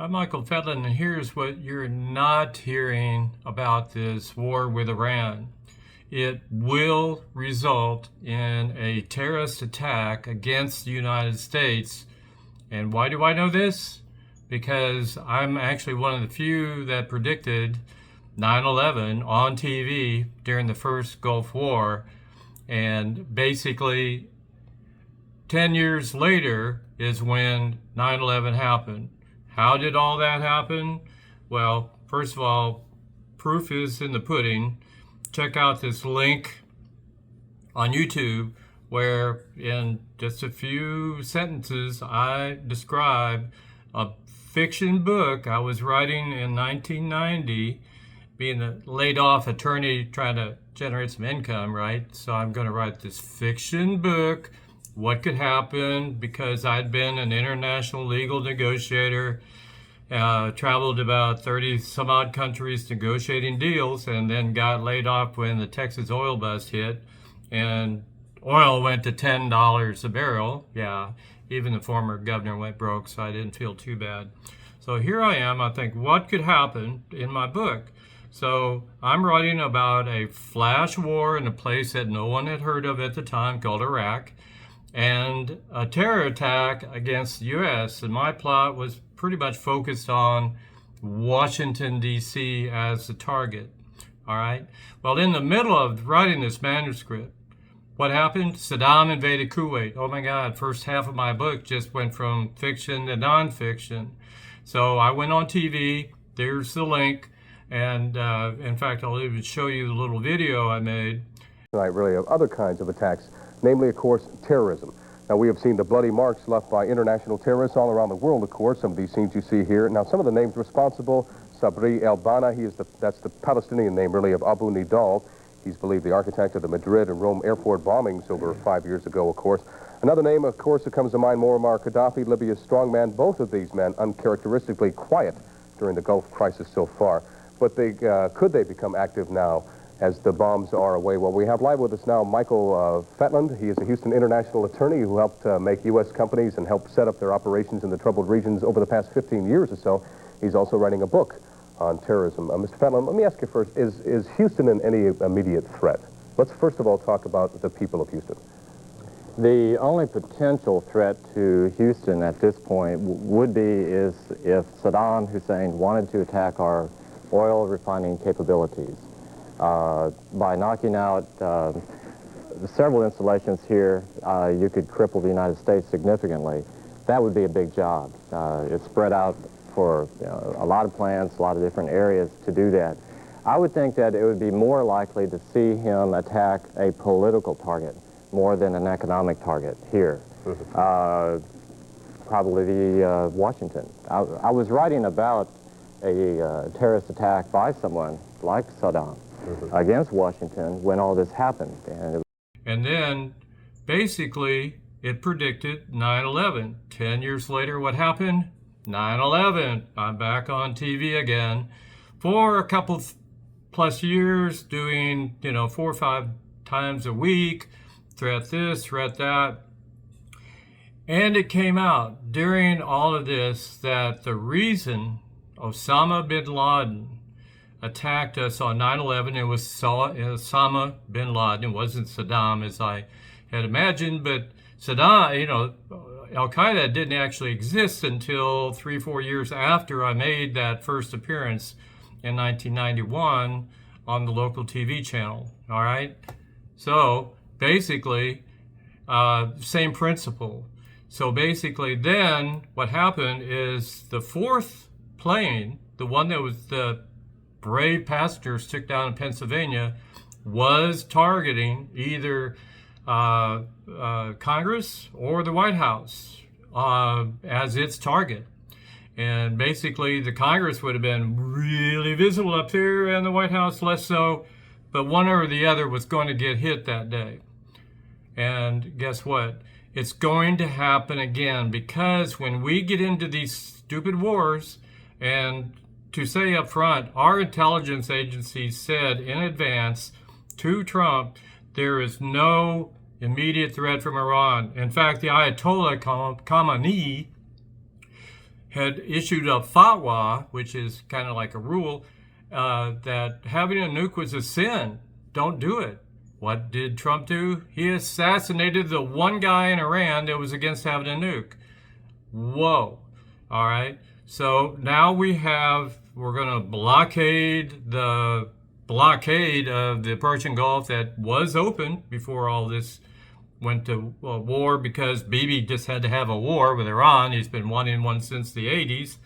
I'm Michael Fedlin, and here's what you're not hearing about this war with Iran. It will result in a terrorist attack against the United States. And why do I know this? Because I'm actually one of the few that predicted 9/11 on TV during the first Gulf War. And basically, 10 years later is when 9/11 happened. How did all that happen? Well, first of all, proof is in the pudding. Check out this link on YouTube where in just a few sentences I describe a fiction book I was writing in 1990, being a laid off attorney trying to generate some income, right? So I'm going to write this fiction book, what could happen, because I'd been an international legal negotiator, traveled about 30 some odd countries negotiating deals, and then got laid off when the Texas oil bust hit and oil went to $10 a barrel. Yeah, even the former governor went broke, so I didn't feel too bad. So here I am, I think, what could happen in my book? So I'm writing about a flash war in a place that no one had heard of at the time called Iraq, and a terror attack against the U.S. And my plot was pretty much focused on Washington, D.C. as the target. All right. Well, in the middle of writing this manuscript, what happened? Saddam invaded Kuwait. Oh my God, first half of my book just went from fiction to nonfiction. So I went on TV. There's the link. And in fact, I'll even show you the little video I made. Tonight, really, of other kinds of attacks, namely, of course, terrorism. Now, we have seen the bloody marks left by international terrorists all around the world, of course. Some of these scenes you see here. Now, some of the names responsible: Sabri El-Banna, that's the Palestinian name, really, of Abu Nidal. He's believed the architect of the Madrid and Rome airport bombings over 5 years ago, of course. Another name, of course, that comes to mind: Muammar Gaddafi, Libya's strongman. Both of these men uncharacteristically quiet during the Gulf crisis so far. But could they become active now as the bombs are away? Well, we have live with us now Michael Fetland. He is a Houston international attorney who helped make U.S. companies and help set up their operations in the troubled regions over the past 15 years or so. He's also writing a book on terrorism. Mr. Fetland, let me ask you first, is Houston in any immediate threat? Let's first of all talk about the people of Houston. The only potential threat to Houston at this point would be is if Saddam Hussein wanted to attack our oil refining capabilities. By knocking out several installations here, you could cripple the United States significantly. That would be a big job. It's spread out for a lot of plants, a lot of different areas to do that. I would think that it would be more likely to see him attack a political target more than an economic target here. Probably Washington. I was writing about a terrorist attack by someone like Saddam against Washington when all this happened. And then, basically, it predicted 9/11. 10 years later, what happened? 9/11. I'm back on TV again for a couple plus years, doing, 4 or 5 times a week, threat this, threat that. And it came out during all of this that the reason Osama bin Laden attacked us on 9/11. It was Osama bin Laden. It wasn't Saddam, as I had imagined, but Saddam, Al-Qaeda didn't actually exist until 3-4 years after I made that first appearance in 1991 on the local TV channel, all right? So basically, same principle. So basically then what happened is the fourth plane, the one that was the brave passengers took down in Pennsylvania, was targeting either Congress or the White House as its target. And basically the Congress would have been really visible up there and the White House less so, but one or the other was going to get hit that day. And guess what? It's going to happen again, because when we get into these stupid wars, and to say up front, our intelligence agencies said in advance to Trump, there is no immediate threat from Iran. In fact, the Ayatollah Khamenei, had issued a fatwa, which is kind of like a rule, that having a nuke was a sin. Don't do it. What did Trump do? He assassinated the one guy in Iran that was against having a nuke. Whoa. All right. So now we're going to blockade of the Persian Gulf that was open before all this went to war, because Bibi just had to have a war with Iran. He's been wanting one since the 80s,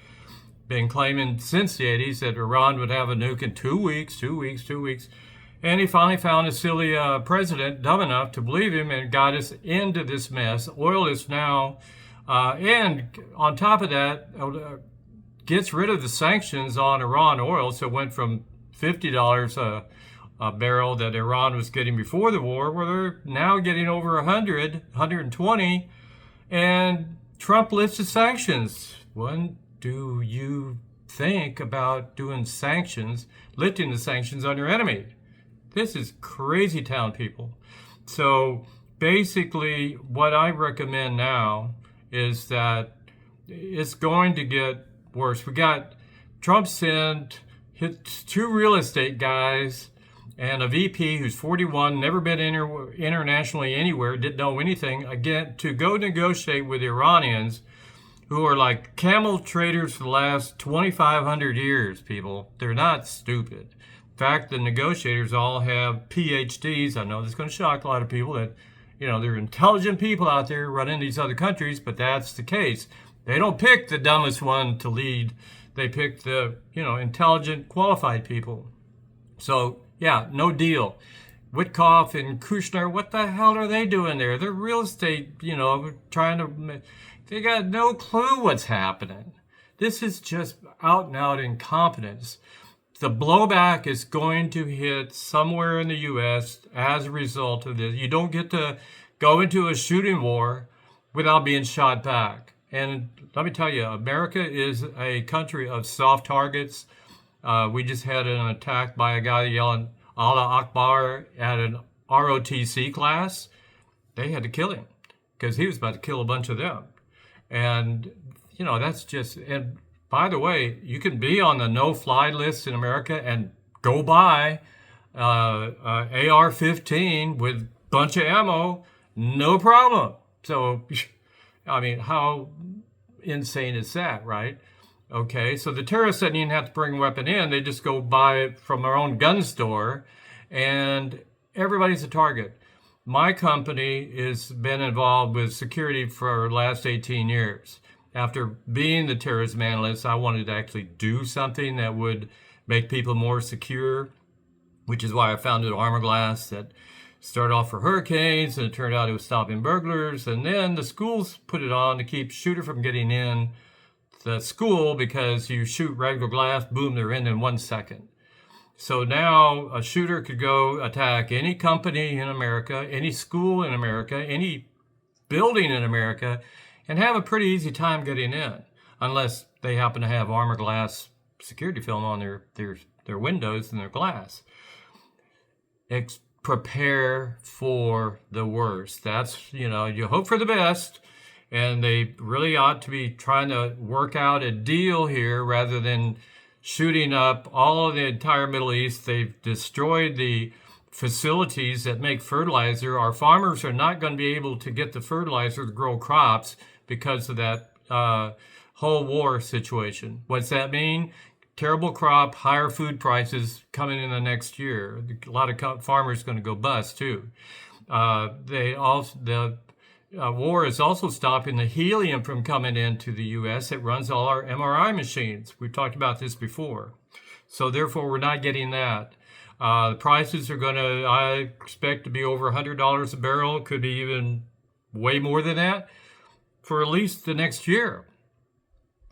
been claiming since the 80s that Iran would have a nuke in 2 weeks. And he finally found a silly president dumb enough to believe him and got us into this mess. Oil is now, and on top of that, gets rid of the sanctions on Iran oil. So it went from $50 a barrel that Iran was getting before the war, where they're now getting over 120, and Trump lifts the sanctions. When do you think about doing sanctions, lifting the sanctions on your enemy? This is crazy town, people. So basically, what I recommend now is that it's going to get worse. We got Trump hit 2 real estate guys and a VP who's 41, never been internationally anywhere, didn't know anything, again, to go negotiate with the Iranians, who are like camel traders for the last 2,500 years, people. They're not stupid. In fact, the negotiators all have PhDs. I know this is going to shock a lot of people that, there are intelligent people out there running these other countries, but that's the case. They don't pick the dumbest one to lead. They pick the, intelligent, qualified people. So, yeah, no deal. Witkoff and Kushner, what the hell are they doing there? They're real estate, they got no clue what's happening. This is just out and out incompetence. The blowback is going to hit somewhere in the U.S. as a result of this. You don't get to go into a shooting war without being shot back. And let me tell you, America is a country of soft targets. We just had an attack by a guy yelling Allah Akbar at an ROTC class. They had to kill him because he was about to kill a bunch of them. And, that's just... And by the way, you can be on the no-fly list in America and go buy AR-15 with a bunch of ammo, no problem. So, how insane is that, right? Okay, so the terrorists didn't even have to bring a weapon in. They just go buy it from their own gun store, and everybody's a target. My company has been involved with security for the last 18 years. After being the terrorism analyst, I wanted to actually do something that would make people more secure, which is why I founded Armor Glass that started off for hurricanes, and it turned out it was stopping burglars. And then the schools put it on to keep shooter from getting in the school, because you shoot regular glass, boom, they're in 1 second. So now a shooter could go attack any company in America, any school in America, any building in America, and have a pretty easy time getting in, unless they happen to have armor glass security film on their windows and their glass. Prepare for the worst. That's, you hope for the best, and they really ought to be trying to work out a deal here rather than shooting up all of the entire Middle East. They've destroyed the facilities that make fertilizer. Our farmers are not going to be able to get the fertilizer to grow crops because of that whole war situation. What's that mean? Terrible crop, higher food prices coming in the next year. A lot of farmers are going to go bust too. The war is also stopping the helium from coming into the U.S. It runs all our MRI machines. We've talked about this before. So therefore, we're not getting that. The prices are going to, I expect, to be over $100 a barrel. Could be even way more than that for at least the next year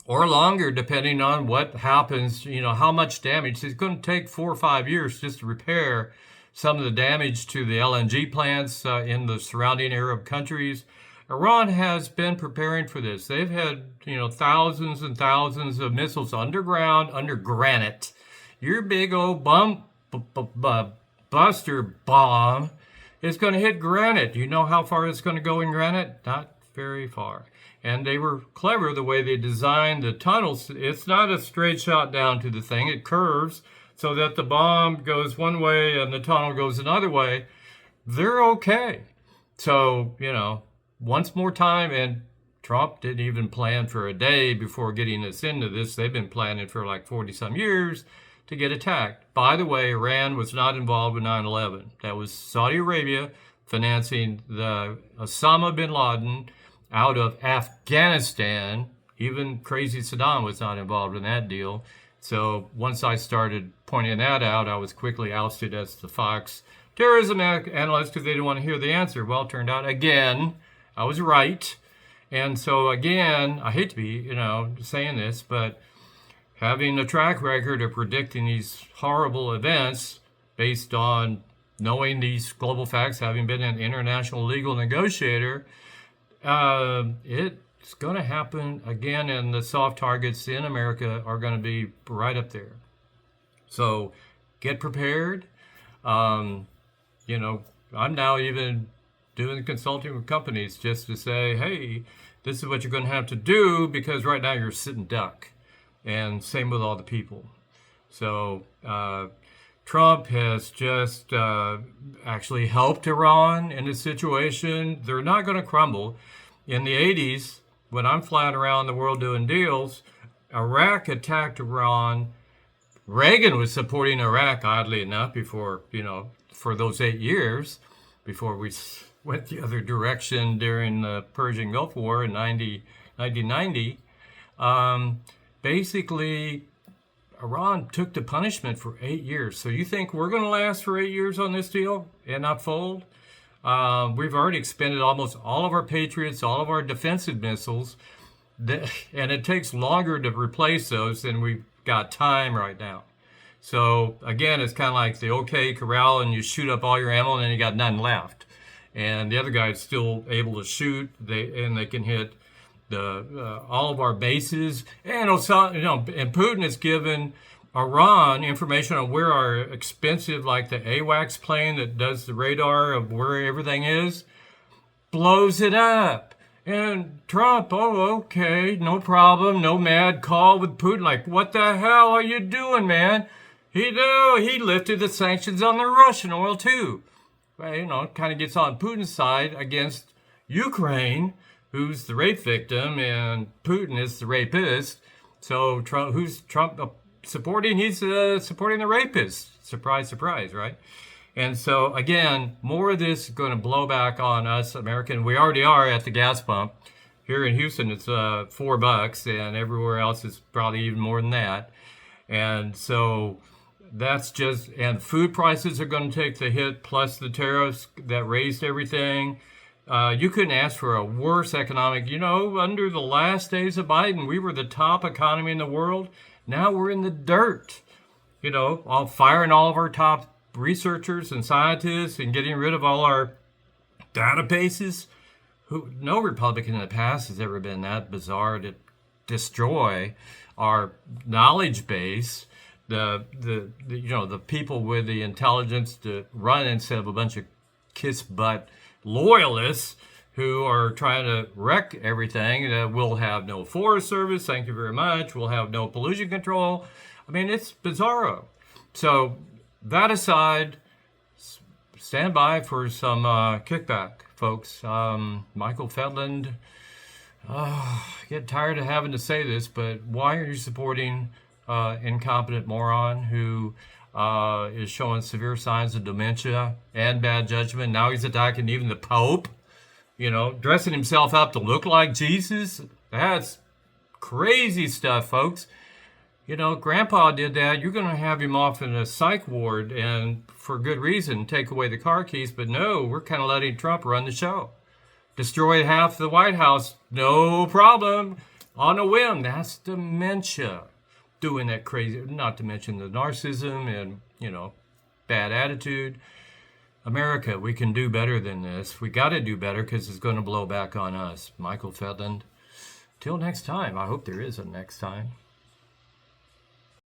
or longer, depending on what happens, how much damage. It's going to take 4 or 5 years just to repair some of the damage to the LNG plants in the surrounding Arab countries. Iran has been preparing for this. They've had, thousands and thousands of missiles underground, under granite. Your big old buster bomb is going to hit granite. You know how far it's going to go in granite? Not very far. And they were clever the way they designed the tunnels. It's not a straight shot down to the thing. It curves so that the bomb goes one way and the tunnel goes another way. They're okay. So, once more time, and Trump didn't even plan for a day before getting us into this. They've been planning for like 40-some years to get attacked. By the way, Iran was not involved with 9/11. That was Saudi Arabia financing the Osama bin Laden out of Afghanistan. Even crazy Saddam was not involved in that deal. So once I started pointing that out, I was quickly ousted as the Fox Terrorism Analyst because they didn't want to hear the answer. Well, it turned out, again, I was right. And so, again, I hate to be, saying this, but having a track record of predicting these horrible events based on knowing these global facts, having been an international legal negotiator, it's going to happen again, and the soft targets in America are going to be right up there. So get prepared. I'm now even doing consulting with companies just to say, hey, this is what you're going to have to do because right now you're sitting duck. And same with all the people. So Trump has just actually helped Iran in this situation. They're not going to crumble. In the 80s, when I'm flying around the world doing deals, Iraq attacked Iran. Reagan was supporting Iraq, oddly enough, before, for those 8 years, before we went the other direction during the Persian Gulf War in 1990. Basically, Iran took the punishment for 8 years. So you think we're going to last for 8 years on this deal and not fold? We've already expended almost all of our Patriots, all of our defensive missiles, and it takes longer to replace those than we've got time right now. So again, it's kind of like the OK Corral, and you shoot up all your ammo, and then you got none left. And the other guy's still able to shoot, and they can hit all of our bases. And and Putin has given Iran information on where our expensive, like the AWACS plane that does the radar of where everything is, blows it up. And Trump, okay, no problem, no mad call with Putin. Like, what the hell are you doing, man? He lifted the sanctions on the Russian oil too. Well, kind of gets on Putin's side against Ukraine, who's the rape victim, and Putin is the rapist. So who's Trump supporting? He's supporting the rapist. Surprise, surprise, right? And so, again, more of this is going to blow back on us, American. We already are at the gas pump. Here in Houston, it's $4, and everywhere else is probably even more than that. And so and food prices are going to take the hit, plus the tariffs that raised everything. You couldn't ask for a worse economic, under the last days of Biden, we were the top economy in the world. Now we're in the dirt, all firing all of our top researchers and scientists and getting rid of all our databases. No Republican in the past has ever been that bizarre to destroy our knowledge base. The people with the intelligence to run instead of a bunch of kiss butt loyalists who are trying to wreck everything. We'll have no Forest Service, thank you very much. We'll have no pollution control. I mean, it's bizarro. So that aside, stand by for some kickback, folks. Michael Fetland, I get tired of having to say this, but why are you supporting incompetent moron who is showing severe signs of dementia and bad judgment? Now he's attacking even the Pope, dressing himself up to look like Jesus. That's crazy stuff, folks. Grandpa did that. You're going to have him off in a psych ward, and for good reason, take away the car keys. But no, we're kind of letting Trump run the show. Destroy half the White House, no problem, on a whim. That's dementia. Doing that crazy, not to mention the narcissism and, bad attitude. America, we can do better than this. We got to do better because it's going to blow back on us. Michael Fetland. Till next time. I hope there is a next time.